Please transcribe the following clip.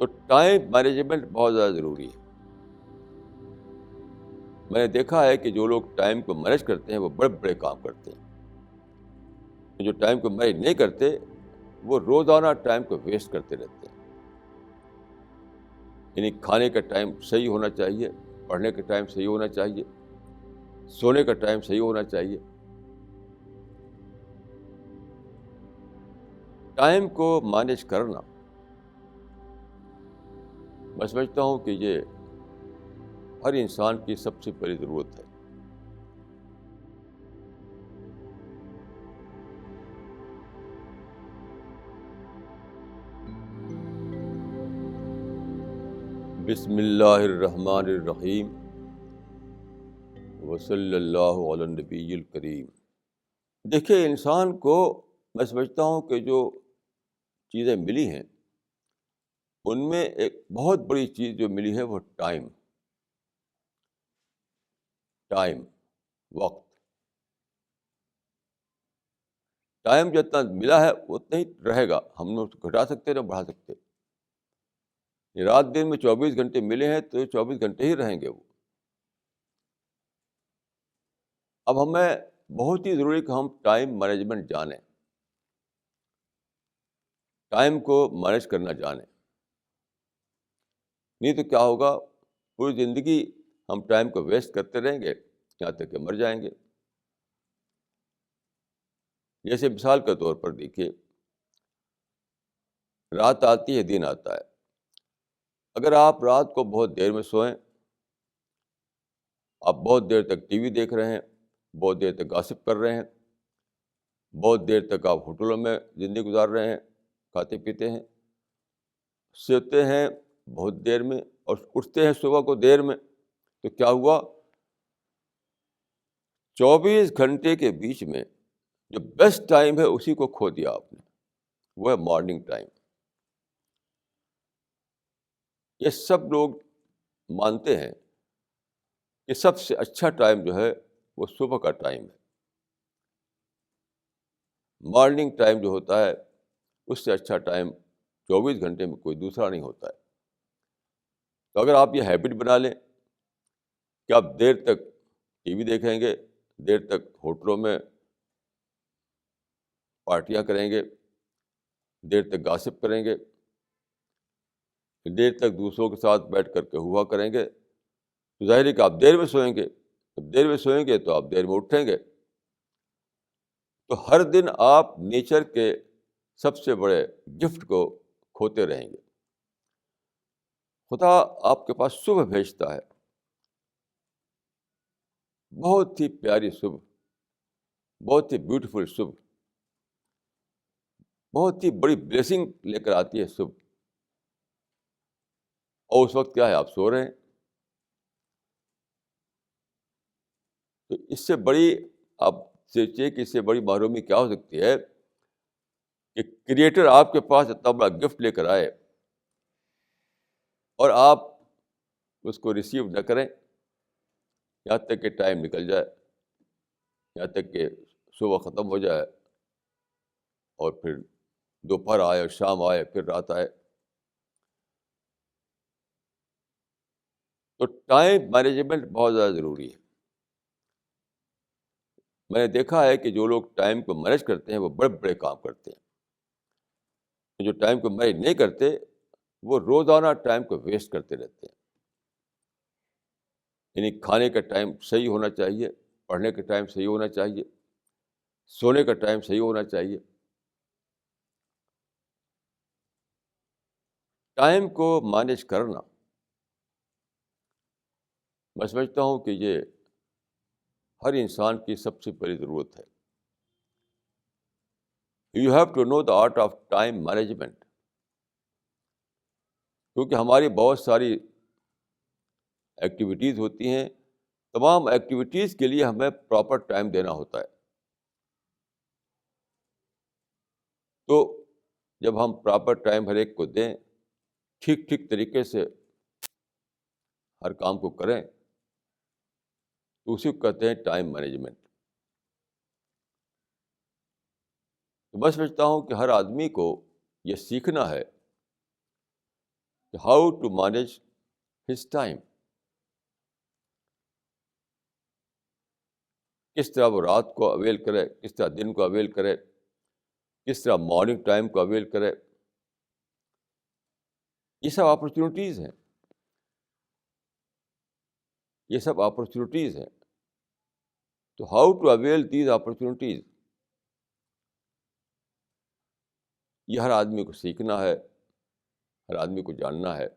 تو time management بہت زیادہ ضروری ہے. میں نے دیکھا ہے کہ جو لوگ ٹائم کو مینج کرتے ہیں وہ بڑے بڑے کام کرتے ہیں. جو ٹائم کو مینج نہیں کرتے وہ روزانہ ٹائم کو ویسٹ کرتے رہتے ہیں. یعنی کھانے کا ٹائم صحیح ہونا چاہیے، پڑھنے کا ٹائم صحیح ہونا چاہیے، سونے کا ٹائم صحیح ہونا چاہیے. ٹائم کو مینج کرنا میں سمجھتا ہوں کہ یہ ہر انسان کی سب سے بڑی ضرورت ہے. بسم اللہ الرحمن الرحیم وصلی اللہ علی النبی الکریم. دیکھیے، انسان کو میں سمجھتا ہوں کہ جو چیزیں ملی ہیں ان میں ایک بہت بڑی چیز جو ملی ہے وہ ٹائم. وقت. ٹائم جتنا ملا ہے اتنا ہی رہے گا. ہم نے اس کو گھٹا سکتے نہ بڑھا سکتے. رات دن میں 24 گھنٹے ملے ہیں تو 24 گھنٹے ہی رہیں گے وہ. اب ہمیں بہت ہی ضروری کہ ہم ٹائم مینجمنٹ جانیں، ٹائم کو مینج کرنا جانیں. نہیں تو کیا ہوگا، پوری زندگی ہم ٹائم کو ویسٹ کرتے رہیں گے یہاں تک کہ مر جائیں گے. جیسے مثال کے طور پر دیکھیے، رات آتی ہے، دن آتا ہے. اگر آپ رات کو بہت دیر میں سوئیں، آپ بہت دیر تک ٹی وی دیکھ رہے ہیں، بہت دیر تک گاسپ کر رہے ہیں، بہت دیر تک آپ ہوٹلوں میں زندگی گزار رہے ہیں، کھاتے پیتے ہیں، سوتے ہیں بہت دیر میں اور اٹھتے ہیں صبح کو دیر میں، تو کیا ہوا؟ 24 گھنٹے کے بیچ میں جو بیسٹ ٹائم ہے اسی کو کھو دیا آپ نے. وہ ہے مارننگ ٹائم. یہ سب لوگ مانتے ہیں کہ سب سے اچھا ٹائم جو ہے وہ صبح کا ٹائم ہے. مارننگ ٹائم جو ہوتا ہے اس سے اچھا ٹائم 24 گھنٹے میں کوئی دوسرا نہیں ہوتا ہے. تو اگر آپ یہ ہیبٹ بنا لیں کہ آپ دیر تک ٹی وی دیکھیں گے، دیر تک ہوٹلوں میں پارٹیاں کریں گے، دیر تک گاسپ کریں گے، دیر تک دوسروں کے ساتھ بیٹھ کر کے ہوا کریں گے، تو ظاہر ہے کہ آپ دیر میں سوئیں گے. جب دیر میں سوئیں گے تو آپ دیر میں اٹھیں گے. تو ہر دن آپ نیچر کے سب سے بڑے گفٹ کو کھوتے رہیں گے. خدا آپ کے پاس صبح بھیجتا ہے، بہت ہی پیاری صبح، بہت ہی بیوٹیفل صبح، بہت ہی بڑی بلیسنگ لے کر آتی ہے صبح. اور اس وقت کیا ہے، آپ سو رہے ہیں. تو اس سے بڑی، آپ سوچیے کہ اس سے بڑی محرومی کیا ہو سکتی ہے کہ کریٹر آپ کے پاس اتنا بڑا گفٹ لے کر آئے اور آپ اس کو ریسیو نہ کریں، یہاں تک کہ ٹائم نکل جائے، یہاں تک کہ صبح ختم ہو جائے اور پھر دوپہر آئے اور شام آئے پھر رات آئے. تو ٹائم مینجمنٹ بہت زیادہ ضروری ہے. میں نے دیکھا ہے کہ جو لوگ ٹائم کو مینج کرتے ہیں وہ بڑے بڑے کام کرتے ہیں. جو ٹائم کو مینج نہیں کرتے وہ روزانہ ٹائم کو ویسٹ کرتے رہتے ہیں. یعنی کھانے کا ٹائم صحیح ہونا چاہیے، پڑھنے کا ٹائم صحیح ہونا چاہیے، سونے کا ٹائم صحیح ہونا چاہیے. ٹائم کو مینج کرنا میں سمجھتا ہوں کہ یہ ہر انسان کی سب سے بڑی ضرورت ہے. You have to know the art of time management. کیونکہ ہماری بہت ساری ایکٹیویٹیز ہوتی ہیں، تمام ایکٹیویٹیز کے لیے ہمیں پراپر ٹائم دینا ہوتا ہے. تو جب ہم پراپر ٹائم ہر ایک کو دیں، ٹھیک ٹھیک طریقے سے ہر کام کو کریں، تو اسی کو کہتے ہیں ٹائم مینجمنٹ. تو میں سمجھتا ہوں کہ ہر آدمی کو یہ سیکھنا ہے کہ how to manage his time. کس طرح وہ رات کو اویل کرے, کس طرح دن کو اویل کرے, کس طرح مارننگ ٹائم کو اویل کرے. یہ سب اپرچونیٹیز ہیں, یہ سب اپرچونیٹیز ہیں. تو how to avail these opportunities, یہ ہر آدمی کو سیکھنا ہے, ہر آدمی کو جاننا ہے.